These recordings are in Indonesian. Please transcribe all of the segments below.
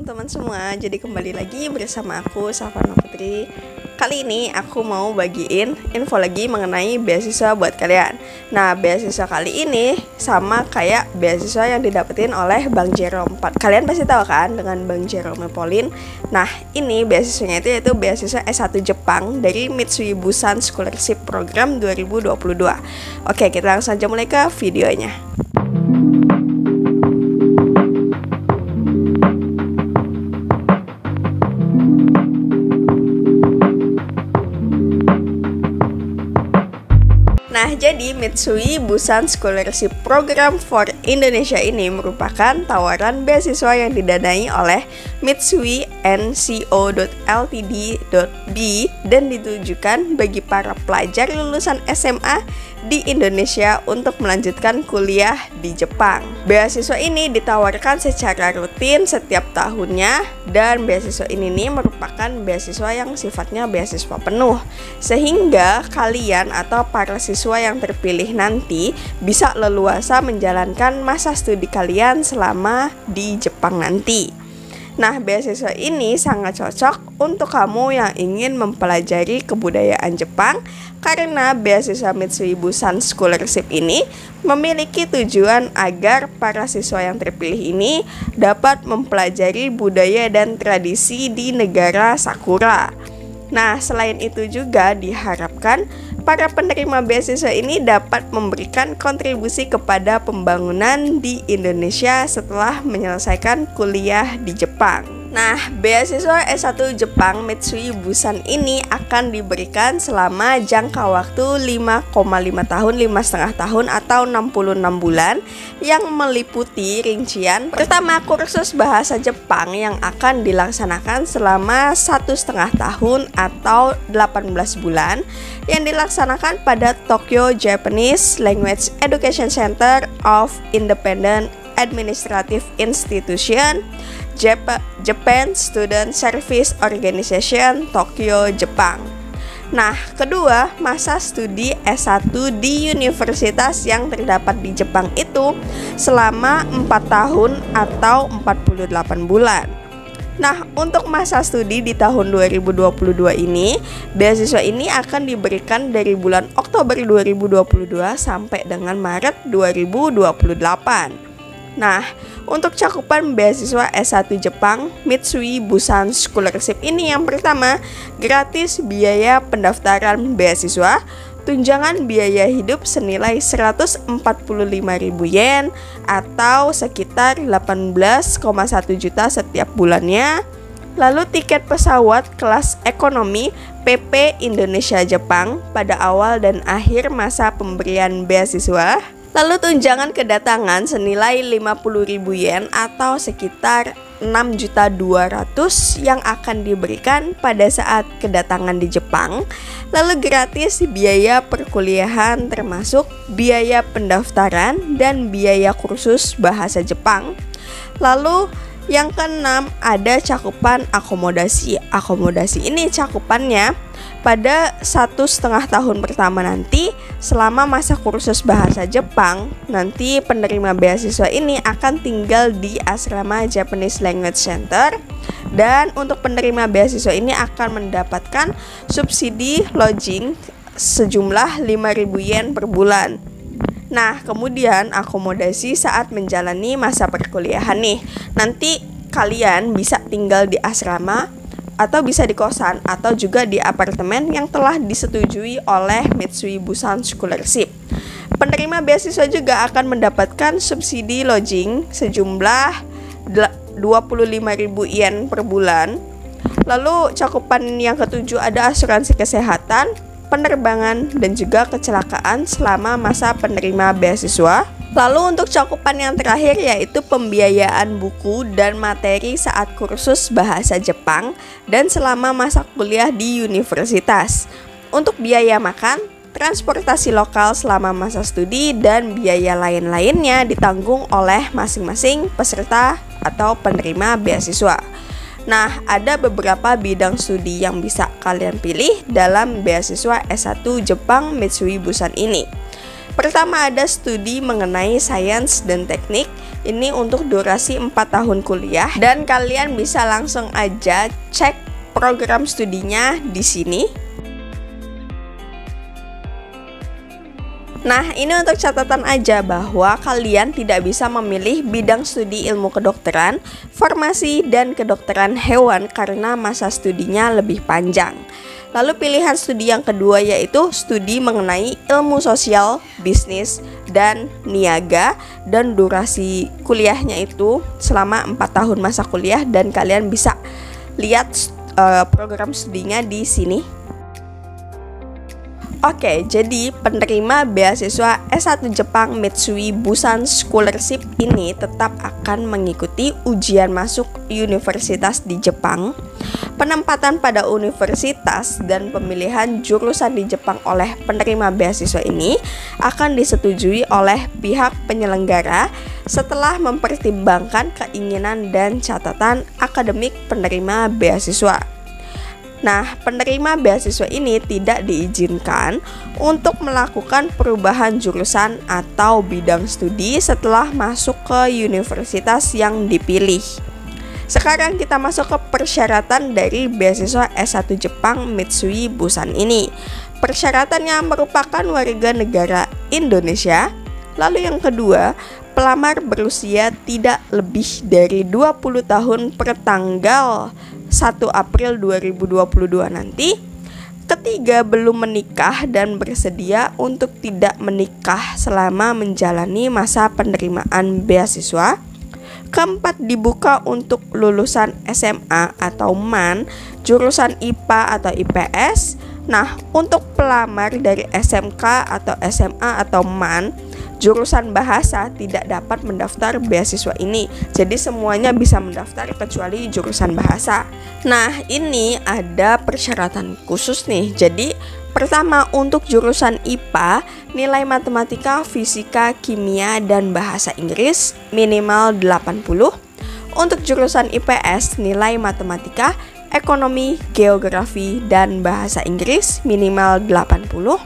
teman-teman semua, jadi kembali lagi bersama aku Safana Putri. Kali ini aku mau bagiin info lagi mengenai beasiswa buat kalian. Nah, beasiswa kali ini sama kayak beasiswa yang didapetin oleh Bang Jerome. Kalian pasti tahu kan dengan Bang Jerome Pauline. Nah, ini beasiswanya itu yaitu beasiswa S1 Jepang dari Mitsui Bussan Scholarship Program 2022. Oke, kita langsung aja mulai ke videonya. Nah, jadi Mitsui Bussan Scholarship Program for Indonesia ini merupakan tawaran beasiswa yang didanai oleh Mitsui NCO Ltd.B dan ditujukan bagi para pelajar lulusan SMA di Indonesia untuk melanjutkan kuliah di Jepang. Beasiswa ini ditawarkan secara rutin setiap tahunnya dan beasiswa ini merupakan beasiswa yang sifatnya beasiswa penuh, sehingga kalian atau para siswa yang terpilih nanti bisa leluasa menjalankan masa studi kalian selama di Jepang nanti. Nah, beasiswa ini sangat cocok untuk kamu yang ingin mempelajari kebudayaan Jepang karena beasiswa Mitsui Bussan Scholarship ini memiliki tujuan agar para siswa yang terpilih ini dapat mempelajari budaya dan tradisi di negara Sakura. Nah, selain itu juga diharapkan para penerima beasiswa ini dapat memberikan kontribusi kepada pembangunan di Indonesia setelah menyelesaikan kuliah di Jepang. Nah, beasiswa S1 Jepang Mitsui Bussan ini akan diberikan selama jangka waktu 5,5 tahun, 5,5 tahun atau 66 bulan yang meliputi rincian pertama kursus bahasa Jepang yang akan dilaksanakan selama 1,5 tahun atau 18 bulan yang dilaksanakan pada Tokyo Japanese Language Education Center of Independent Administrative Institution, Japan Student Service Organization, Tokyo, Jepang. Nah, kedua, masa studi S1 di universitas yang terdapat di Jepang itu selama 4 tahun atau 48 bulan. Nah, untuk masa studi di tahun 2022 ini, beasiswa ini akan diberikan dari bulan Oktober 2022 sampai dengan Maret 2028. Nah, untuk cakupan beasiswa S1 Jepang Mitsui Bussan Scholarship ini yang pertama, gratis biaya pendaftaran beasiswa, tunjangan biaya hidup senilai 145.000 yen atau sekitar 18,1 juta setiap bulannya. Lalu tiket pesawat kelas ekonomi PP Indonesia Jepang pada awal dan akhir masa pemberian beasiswa. Lalu tunjangan kedatangan senilai 50.000 yen atau sekitar 6.200.000 yang akan diberikan pada saat kedatangan di Jepang. Lalu gratis biaya perkuliahan termasuk biaya pendaftaran dan biaya kursus bahasa Jepang. Lalu yang keenam ada cakupan akomodasi. Akomodasi ini cakupannya pada 1,5 tahun pertama nanti selama masa kursus bahasa Jepang, nanti penerima beasiswa ini akan tinggal di asrama Japanese Language Center. Dan untuk penerima beasiswa ini akan mendapatkan subsidi lodging sejumlah 5.000 yen per bulan. Nah, kemudian akomodasi saat menjalani masa perkuliahan nih. Nanti kalian bisa tinggal di asrama atau bisa di kosan atau juga di apartemen yang telah disetujui oleh Mitsui Bussan Scholarship. Penerima beasiswa juga akan mendapatkan subsidi lodging sejumlah 25.000 yen per bulan. Lalu cakupan yang ketujuh ada asuransi kesehatan, penerbangan dan juga kecelakaan selama masa penerima beasiswa. Lalu untuk cakupan yang terakhir yaitu pembiayaan buku dan materi saat kursus bahasa Jepang dan selama masa kuliah di universitas. Untuk biaya makan, transportasi lokal selama masa studi dan biaya lain-lainnya ditanggung oleh masing-masing peserta atau penerima beasiswa. Nah, ada beberapa bidang studi yang bisa kalian pilih dalam beasiswa S1 Jepang Mitsui Bussan ini. Pertama ada studi mengenai sains dan teknik. Ini untuk durasi 4 tahun kuliah dan kalian bisa langsung aja cek program studinya di sini. Nah, ini untuk catatan aja bahwa kalian tidak bisa memilih bidang studi ilmu kedokteran, farmasi, dan kedokteran hewan karena masa studinya lebih panjang. Lalu pilihan studi yang kedua yaitu studi mengenai ilmu sosial, bisnis, dan niaga, dan durasi kuliahnya itu selama 4 tahun masa kuliah dan kalian bisa lihat program studinya di sini. Oke, jadi penerima beasiswa S1 Jepang Mitsui Busan Scholarship ini tetap akan mengikuti ujian masuk universitas di Jepang. Penempatan pada universitas dan pemilihan jurusan di Jepang oleh penerima beasiswa ini akan disetujui oleh pihak penyelenggara setelah mempertimbangkan keinginan dan catatan akademik penerima beasiswa. Nah, penerima beasiswa ini tidak diizinkan untuk melakukan perubahan jurusan atau bidang studi setelah masuk ke universitas yang dipilih. Sekarang kita masuk ke persyaratan dari beasiswa S1 Jepang Mitsui Busan ini. Persyaratannya merupakan warga negara Indonesia. Lalu yang kedua, pelamar berusia tidak lebih dari 20 tahun per tanggal 1 April 2022 nanti. Ketiga, belum menikah dan bersedia untuk tidak menikah selama menjalani masa penerimaan beasiswa. Keempat, dibuka untuk lulusan SMA atau MAN, jurusan IPA atau IPS. Nah, untuk pelamar dari SMK atau SMA atau MAN, jurusan bahasa tidak dapat mendaftar beasiswa ini. Jadi semuanya bisa mendaftar kecuali jurusan bahasa. Nah, ini ada persyaratan khusus nih. Jadi pertama, untuk jurusan IPA, nilai matematika, fisika, kimia, dan bahasa Inggris minimal 80. Untuk jurusan IPS, nilai matematika, ekonomi, geografi, dan bahasa Inggris minimal 80.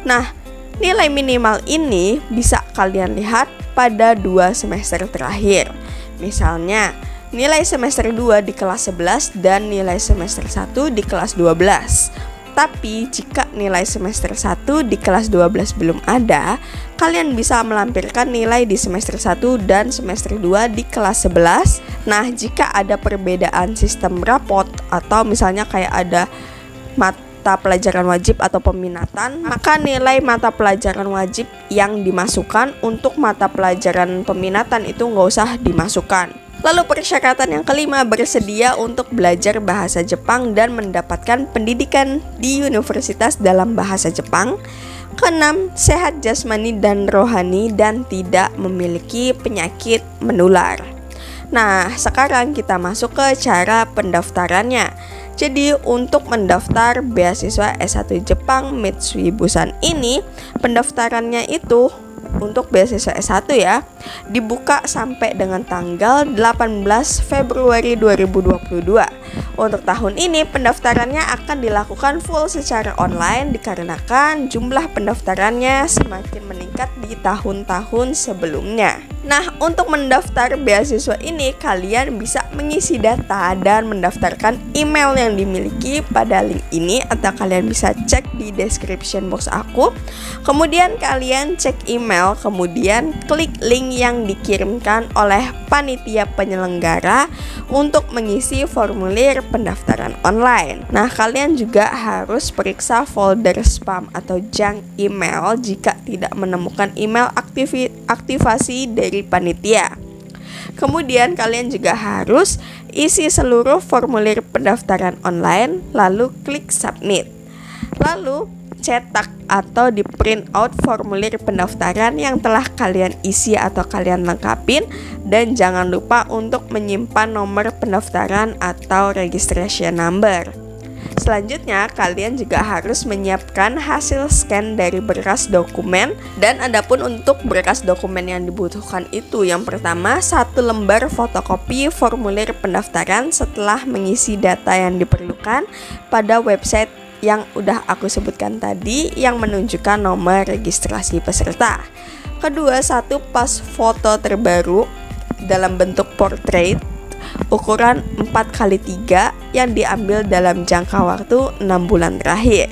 Nah, nilai minimal ini bisa kalian lihat pada 2 semester terakhir. Misalnya, nilai semester 2 di kelas 11 dan nilai semester 1 di kelas 12. Tapi jika nilai semester 1 di kelas 12 belum ada, kalian bisa melampirkan nilai di semester 1 dan semester 2 di kelas 11. Nah, jika ada perbedaan sistem rapot atau misalnya kayak ada mata pelajaran wajib atau peminatan, maka nilai mata pelajaran wajib yang dimasukkan untuk mata pelajaran peminatan itu nggak usah dimasukkan. Lalu persyaratan yang kelima, bersedia untuk belajar bahasa Jepang dan mendapatkan pendidikan di universitas dalam bahasa Jepang. Keenam, sehat jasmani dan rohani dan tidak memiliki penyakit menular. Nah, sekarang kita masuk ke cara pendaftarannya. Jadi untuk mendaftar beasiswa S1 Jepang Mitsui Busan ini, pendaftarannya itu untuk beasiswa S1 ya, dibuka sampai dengan tanggal 18 Februari 2022. Untuk tahun ini pendaftarannya akan dilakukan full secara online dikarenakan jumlah pendaftarannya semakin meningkat di tahun-tahun sebelumnya. Nah, untuk mendaftar beasiswa ini kalian bisa mengisi data dan mendaftarkan email yang dimiliki pada link ini, atau kalian bisa cek di description box aku. Kemudian kalian cek email, kemudian klik link yang dikirimkan oleh panitia penyelenggara untuk mengisi formulir pendaftaran online. Nah, kalian juga harus periksa folder spam atau junk email jika tidak menemukan email aktivasi dari panitia. Kemudian kalian juga harus isi seluruh formulir pendaftaran online, lalu klik submit. Lalu cetak atau di print out formulir pendaftaran yang telah kalian isi atau kalian lengkapin, dan jangan lupa untuk menyimpan nomor pendaftaran atau registration number. Selanjutnya, kalian juga harus menyiapkan hasil scan dari berkas dokumen. Dan adapun untuk berkas dokumen yang dibutuhkan itu, yang pertama 1 lembar fotokopi formulir pendaftaran setelah mengisi data yang diperlukan pada website yang udah aku sebutkan tadi yang menunjukkan nomor registrasi peserta. Kedua, 1 pas foto terbaru dalam bentuk portrait ukuran 4x3 yang diambil dalam jangka waktu 6 bulan terakhir.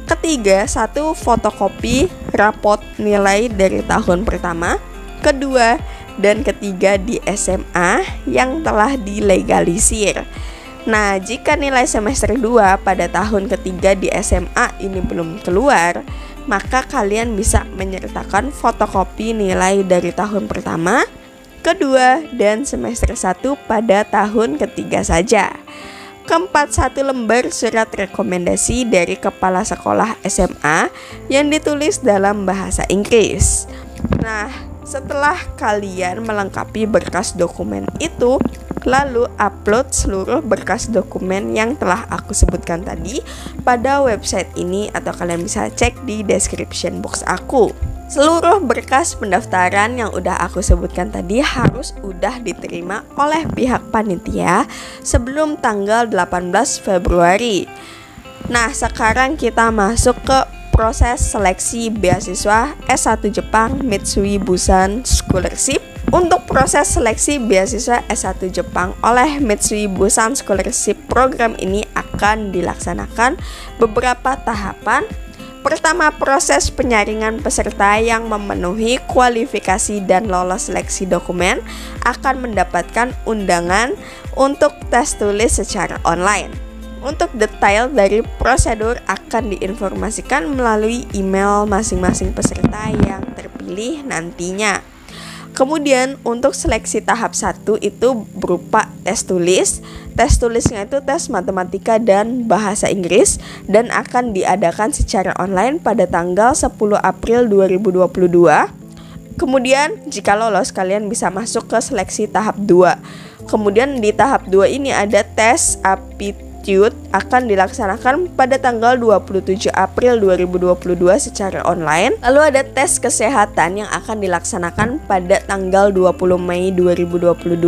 Ketiga, 1 fotokopi rapot nilai dari tahun pertama, kedua, dan ketiga di SMA yang telah dilegalisir. Nah, jika nilai semester 2 pada tahun ketiga di SMA ini belum keluar, maka kalian bisa menyertakan fotokopi nilai dari tahun pertama, kedua, dan semester 1 pada tahun ketiga saja. Keempat, 1 lembar surat rekomendasi dari kepala sekolah SMA yang ditulis dalam bahasa Inggris. Nah, setelah kalian melengkapi berkas dokumen itu, lalu upload seluruh berkas dokumen yang telah aku sebutkan tadi pada website ini, atau kalian bisa cek di description box aku. Seluruh berkas pendaftaran yang udah aku sebutkan tadi harus udah diterima oleh pihak panitia sebelum tanggal 18 Februari. Nah, sekarang kita masuk ke proses seleksi beasiswa S1 Jepang Mitsui Busan Scholarship. Untuk proses seleksi beasiswa S1 Jepang oleh Mitsui Busan Scholarship program ini akan dilaksanakan beberapa tahapan. Pertama, proses penyaringan peserta yang memenuhi kualifikasi dan lolos seleksi dokumen akan mendapatkan undangan untuk tes tulis secara online. Untuk detail dari prosedur akan diinformasikan melalui email masing-masing peserta yang terpilih nantinya. Kemudian untuk seleksi tahap 1 itu berupa tes tulis. Tes tulisnya itu tes matematika dan bahasa Inggris dan akan diadakan secara online pada tanggal 10 April 2022. Kemudian jika lolos kalian bisa masuk ke seleksi tahap 2. Kemudian di tahap 2 ini ada tes aptitude akan dilaksanakan pada tanggal 27 April 2022 secara online. Lalu ada tes kesehatan yang akan dilaksanakan pada tanggal 20 Mei 2022.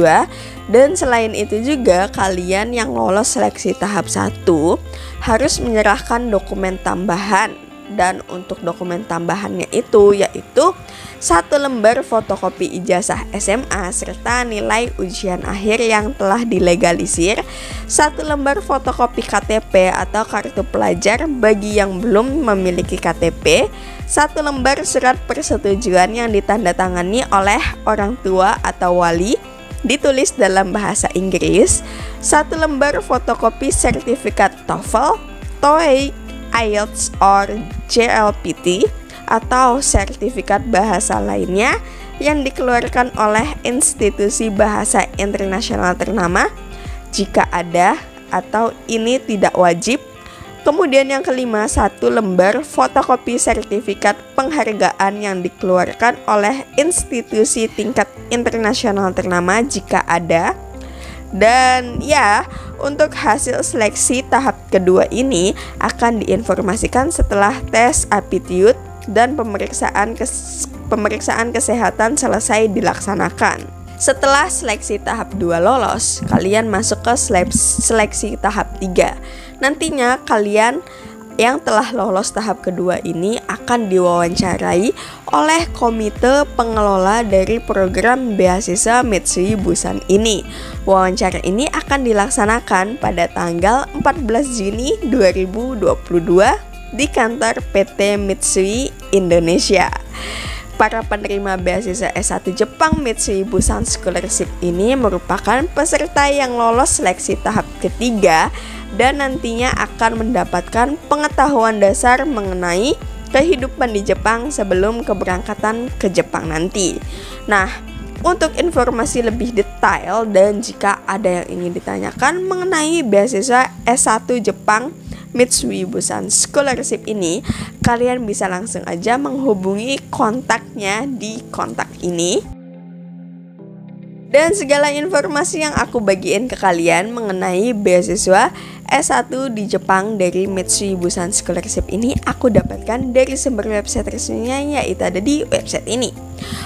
Dan selain itu juga kalian yang lolos seleksi tahap 1 harus menyerahkan dokumen tambahan. Dan untuk dokumen tambahannya itu yaitu 1 lembar fotokopi ijazah SMA serta nilai ujian akhir yang telah dilegalisir, 1 lembar fotokopi KTP atau kartu pelajar bagi yang belum memiliki KTP, 1 lembar surat persetujuan yang ditandatangani oleh orang tua atau wali ditulis dalam bahasa Inggris, 1 lembar fotokopi sertifikat TOEFL, TOEIC, IELTS or JLPT atau sertifikat bahasa lainnya yang dikeluarkan oleh institusi bahasa internasional ternama jika ada atau ini tidak wajib. Kemudian yang kelima, 1 lembar fotokopi sertifikat penghargaan yang dikeluarkan oleh institusi tingkat internasional ternama jika ada. Dan ya, untuk hasil seleksi tahap kedua ini akan diinformasikan setelah tes aptitude dan pemeriksaan kesehatan selesai dilaksanakan. Setelah seleksi tahap 2 lolos, kalian masuk ke seleksi tahap 3. Nantinya kalian yang telah lolos tahap kedua ini akan diwawancarai oleh komite pengelola dari program beasiswa Mitsui Busan ini. Wawancara ini akan dilaksanakan pada tanggal 14 Juni 2022 di kantor PT Mitsui Indonesia. Para penerima beasiswa S1 Jepang Mitsui Busan Scholarship ini merupakan peserta yang lolos seleksi tahap ketiga dan nantinya akan mendapatkan pengetahuan dasar mengenai kehidupan di Jepang sebelum keberangkatan ke Jepang nanti. Nah, untuk informasi lebih detail dan jika ada yang ingin ditanyakan mengenai beasiswa S1 Jepang Mitsui Busan Scholarship ini, kalian bisa langsung aja menghubungi kontaknya di kontak ini. Dan segala informasi yang aku bagiin ke kalian mengenai beasiswa S1 di Jepang dari Mitsui Busan Scholarship ini aku dapatkan dari sumber website resminya, yaitu ada di website ini.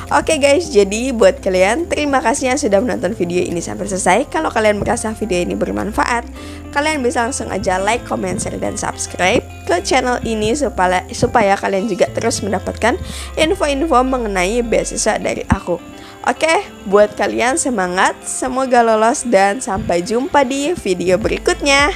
Oke guys, jadi buat kalian terima kasih yang sudah menonton video ini sampai selesai. Kalau kalian merasa video ini bermanfaat, kalian bisa langsung aja like, comment, share, dan subscribe ke channel ini supaya kalian juga terus mendapatkan info-info mengenai beasiswa dari aku. Oke, buat kalian semangat, semoga lolos dan sampai jumpa di video berikutnya.